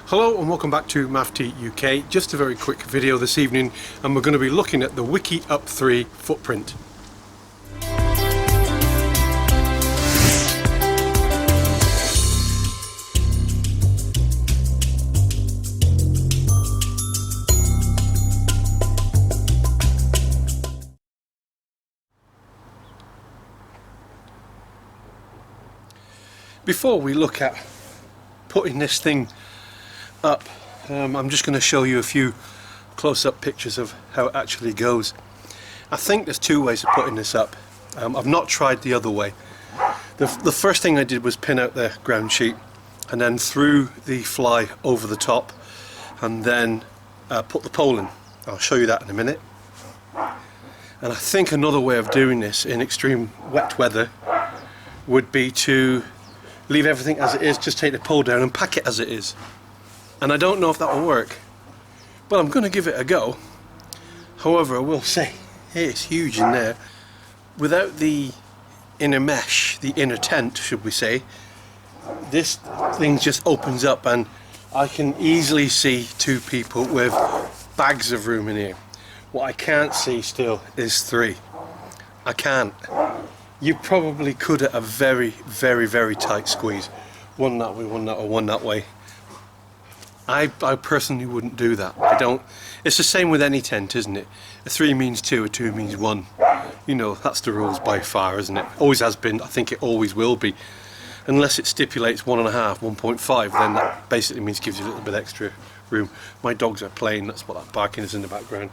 Hello and welcome back to Mafty UK. Just a very quick video this evening, and we're going to be looking at the Wickiup 3 footprint. Before we look at putting this thing up, I'm just going to show you a few close-up pictures of how it actually goes. I think there's two ways of putting this up. I've not tried the other way. The first thing I did was pin out the ground sheet and then threw the fly over the top and then put the pole in. I'll show you that in a minute. And I think another way of doing this in extreme wet weather would be to leave everything as it is, just take the pole down and pack it as it is. And I don't know if that will work, but I'm going to give it a go. However, I will say, hey, it's huge in there. Without the inner mesh, the inner tent, should we say, this thing just opens up and I can easily see two people with bags of room in here. What I can't see still is three. I can't. You probably could at a very, very, very tight squeeze. One that way, one that way, one that way. I personally wouldn't do that. I don't. It's the same with any tent, isn't it? A 3 means 2, a 2 means 1. You know, that's the rules by far, isn't it? Always has been. I think it always will be. Unless it stipulates 1.5, 1.5, then that basically means gives you a little bit extra room. My dogs are playing. That's what that barking is in the background.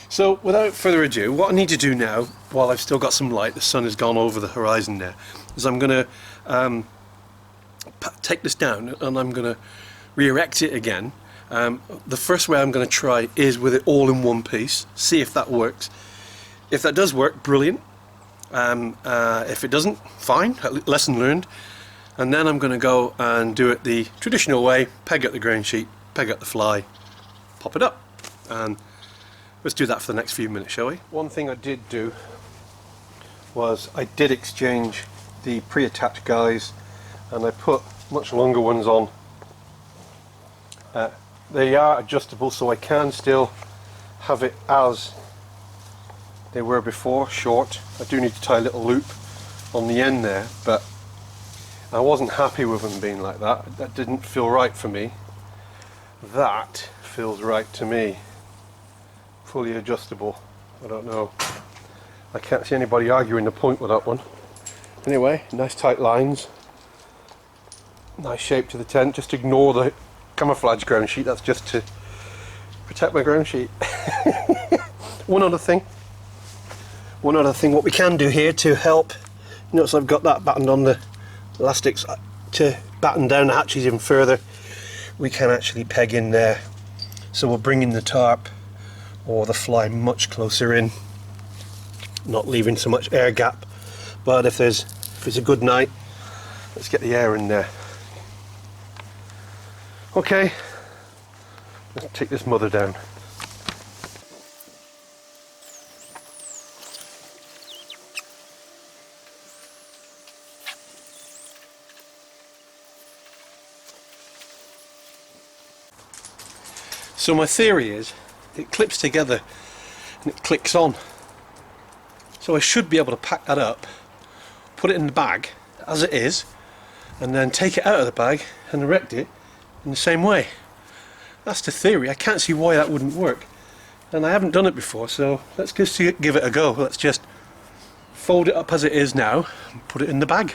So, without further ado, what I need to do now, while I've still got some light, the sun has gone over the horizon there, is I'm going to take this down and I'm going to re-erect it again. The first way I'm going to try is with it all in one piece, see if that works. If that does work, brilliant. If it doesn't, fine, lesson learned. And then I'm going to go and do it the traditional way, peg up the ground sheet, peg up the fly, pop it up. And let's do that for the next few minutes, shall we? One thing I did do was I did exchange the pre-attached guys and I put much longer ones on. They are adjustable, so I can still have it as they were before, short. I do need to tie a little loop on the end there, but I wasn't happy with them being like that. That didn't feel right for me. That feels right to me. Fully adjustable. I don't know. I can't see anybody arguing the point with that one. Anyway, nice tight lines. Nice shape to the tent. Just ignore the camouflage ground sheet. That's just to protect my ground sheet. One other thing. What we can do here to help. Notice I've got that battened on the elastics to batten down the hatches even further. We can actually peg in there. So we'll bring in the tarp or the fly much closer in, not leaving so much air gap. But if it's a good night, let's get the air in there. Okay, let's take this mother down. So my theory is it clips together and it clicks on. So I should be able to pack that up, put it in the bag as it is, and then take it out of the bag and erect it in the same way. That's the theory. I can't see why that wouldn't work. And I haven't done it before, so let's just give it a go. Let's just fold it up as it is now and put it in the bag.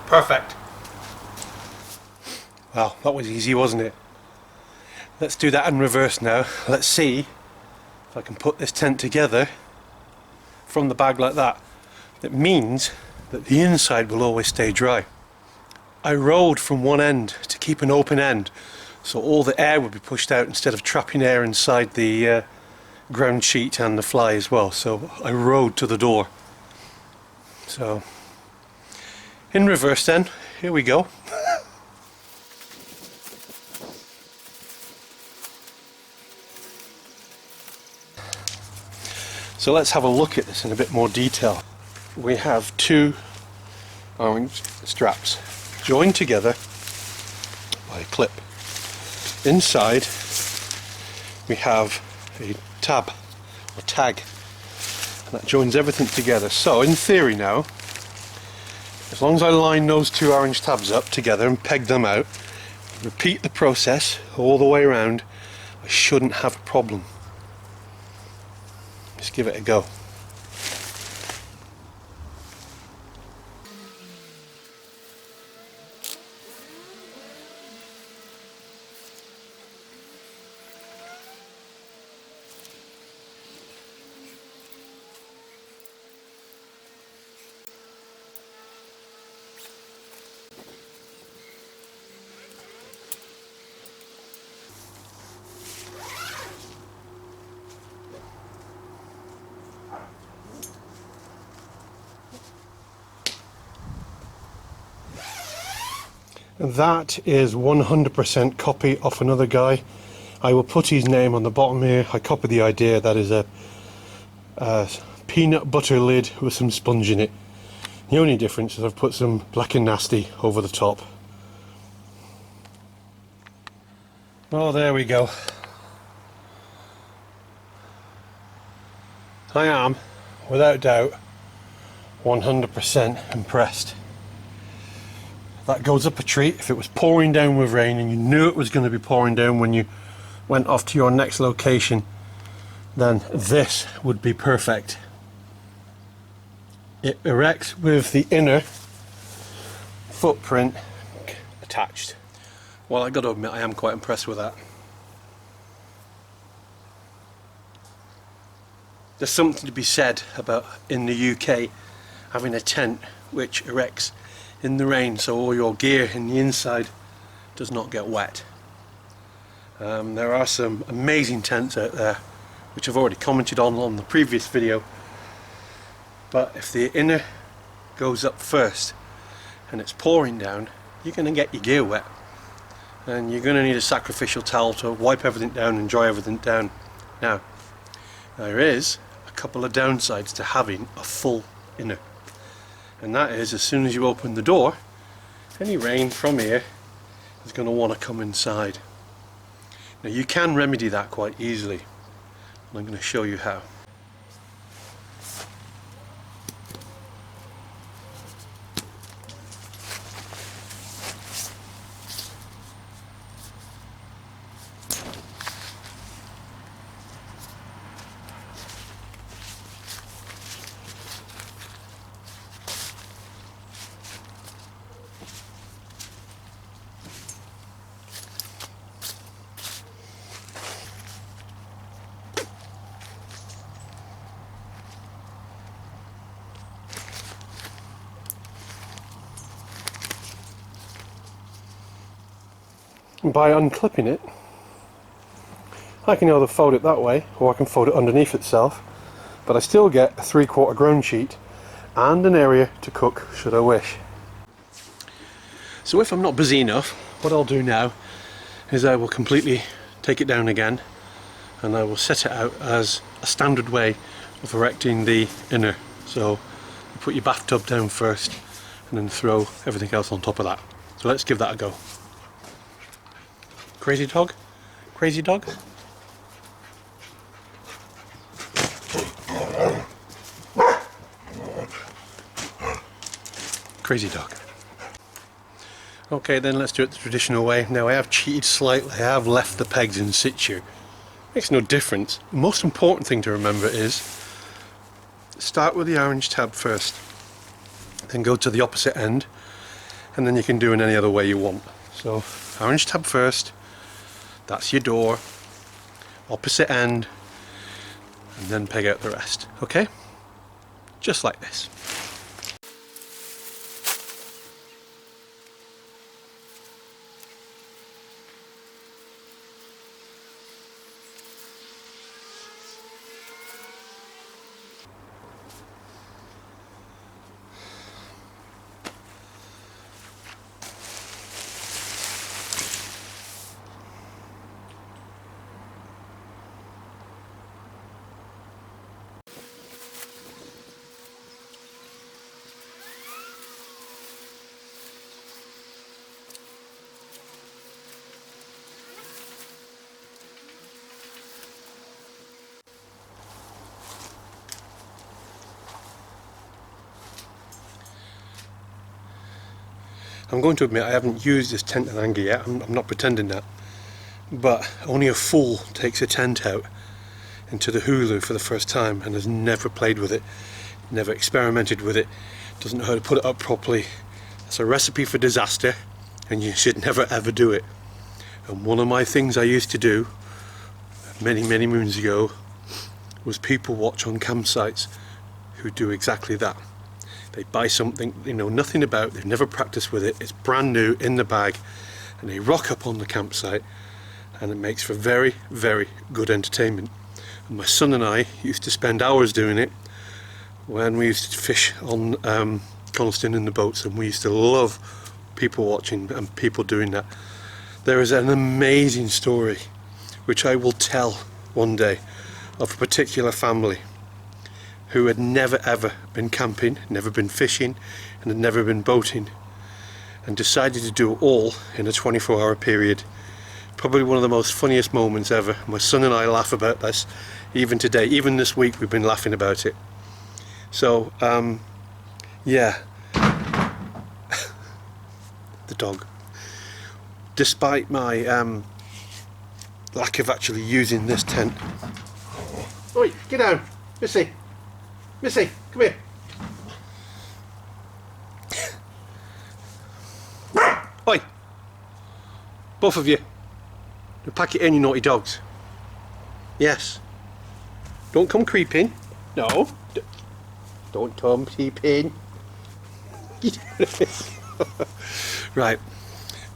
Perfect. Well, that was easy, wasn't it? Let's do that in reverse now. Let's see if I can put this tent together from the bag like that. It means that the inside will always stay dry. I rolled from one end to keep an open end, so all the air would be pushed out instead of trapping air inside the ground sheet and the fly as well, so I rode to the door. So in reverse then, here we go. So let's have a look at this in a bit more detail. We have two orange straps joined together by a clip. Inside we have a tab or tag, and that joins everything together. So in theory now, as long as I line those two orange tabs up together and peg them out, repeat the process all the way around, I shouldn't have a problem. Let's give it a go. That is 100% copy off another guy. I will put his name on the bottom here. I copied the idea. That is a peanut butter lid with some sponge in it. The only difference is I've put some Black and Nasty over the top. Oh, there we go. I am, without doubt, 100% impressed. That goes up a treat. If it was pouring down with rain and you knew it was going to be pouring down when you went off to your next location, then this would be perfect. It erects with the inner footprint attached. Well, I got to admit, I am quite impressed with that. There's something to be said about, in the UK, having a tent which erects in the rain, so all your gear in the inside does not get wet. There are some amazing tents out there which I've already commented on the previous video, but if the inner goes up first and it's pouring down, you're going to get your gear wet, and you're going to need a sacrificial towel to wipe everything down and dry everything down. Now, there is a couple of downsides to having a full inner. And that is, as soon as you open the door, any rain from here is going to want to come inside. Now you can remedy that quite easily, and I'm going to show you how. By unclipping it, I can either fold it that way or I can fold it underneath itself, but I still get a 3/4 ground sheet and an area to cook should I wish. So if I'm not busy enough, what I'll do now is I will completely take it down again, and I will set it out as a standard way of erecting the inner. So you put your bathtub down first and then throw everything else on top of that. So let's give that a go. Crazy dog? Crazy dog? Crazy dog. Okay, then let's do it the traditional way. Now I have cheated slightly. I have left the pegs in situ. Makes no difference. The most important thing to remember is start with the orange tab first, then go to the opposite end, and then you can do it any other way you want. So orange tab first, that's your door, opposite end, and then peg out the rest. Okay? Just like this. I'm going to admit I haven't used this tent in anger yet. I'm not pretending that, but only a fool takes a tent out into the hulu for the first time and has never played with it, never experimented with it, doesn't know how to put it up properly. It's a recipe for disaster, and you should never ever do it. And one of my things I used to do many moons ago was people watch on campsites who do exactly that. They buy something they know nothing about, they've never practiced with it, it's brand new in the bag, and they rock up on the campsite, and it makes for very good entertainment. And my son and I used to spend hours doing it when we used to fish on Coniston in the boats, and we used to love people watching and people doing that. There is an amazing story which I will tell one day of a particular family who had never ever been camping, never been fishing, and had never been boating, and decided to do it all in a 24-hour period. Probably one of the most funniest moments ever. My son and I laugh about this even today. Even this week we've been laughing about it. So yeah, the dog. Despite my lack of actually using this tent. Oi, get down, Missy. Missy, come here. Oi, both of you. You pack it in, you naughty dogs. Yes. Don't come creeping. No. Don't come creeping. Right.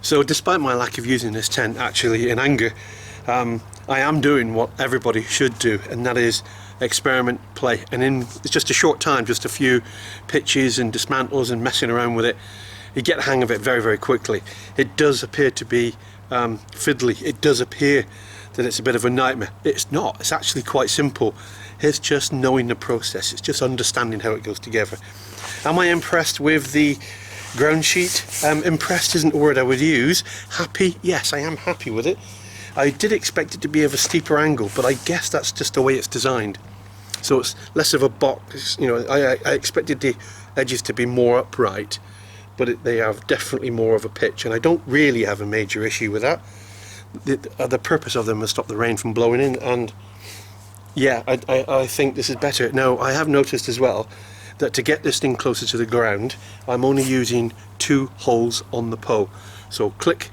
So despite my lack of using this tent actually in anger, I am doing what everybody should do, and that is experiment, play, and in just a short time, just a few pitches and dismantles and messing around with it, you get the hang of it very quickly. It does appear to be fiddly, it does appear that it's a bit of a nightmare. It's not, it's actually quite simple. It's just knowing the process, it's just understanding how it goes together. Am I impressed with the ground sheet? Impressed isn't the word I would use. Happy? Yes, I am happy with it. I did expect it to be of a steeper angle, but I guess that's just the way it's designed. So it's less of a box, you know. I expected the edges to be more upright, but they are definitely more of a pitch, and I don't really have a major issue with that. The purpose of them is to stop the rain from blowing in, and yeah, I think this is better. Now, I have noticed as well that to get this thing closer to the ground, I'm only using 2 holes on the pole. So click,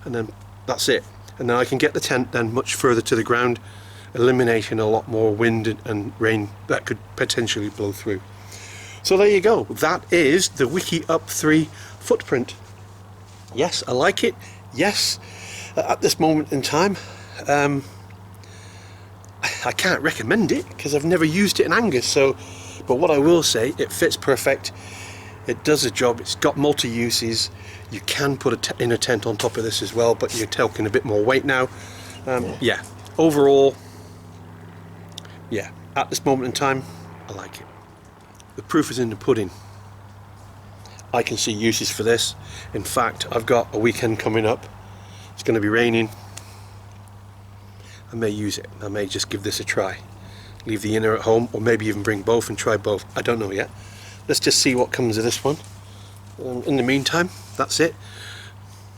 and then that's it. And now I can get the tent then much further to the ground, eliminating a lot more wind and rain that could potentially blow through. So there you go. That is the Wickiup 3 footprint. Yes, I like it. Yes, at this moment in time, I can't recommend it because I've never used it in anger. So, but what I will say, it fits perfect. It does the job. It's got multi-uses. You can put in a tent on top of this as well, but you're taking a bit more weight now. Yeah, overall, yeah, at this moment in time, I like it. The proof is in the pudding. I can see uses for this. In fact, I've got a weekend coming up. It's going to be raining. I may use it. I may just give this a try. Leave the inner at home, or maybe even bring both and try both. I don't know yet. Let's just see what comes of this one. In the meantime, that's it.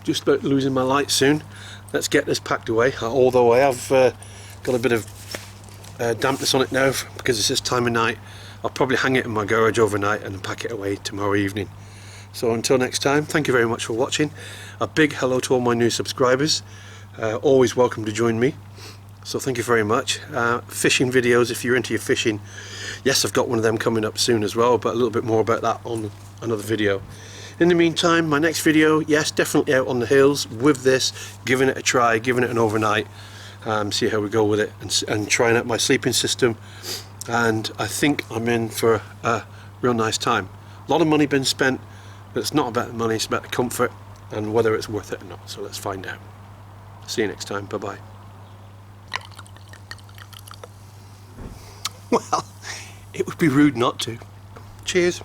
Just about losing my light soon. Let's get this packed away. Although I have got a bit of dampness on it now because it's this time of night. I'll probably hang it in my garage overnight and pack it away tomorrow evening. So until next time, thank you very much for watching. A big hello to all my new subscribers. Always welcome to join me. So thank you very much. Fishing videos, if you're into your fishing, yes, I've got one of them coming up soon as well, but a little bit more about that on another video. In the meantime, my next video, yes, definitely out on the hills with this, giving it a try, giving it an overnight, see how we go with it, and trying out my sleeping system. And I think I'm in for a real nice time. A lot of money been spent, but it's not about the money, it's about the comfort and whether it's worth it or not. So let's find out. See you next time. Bye bye. Well, it would be rude not to. Cheers.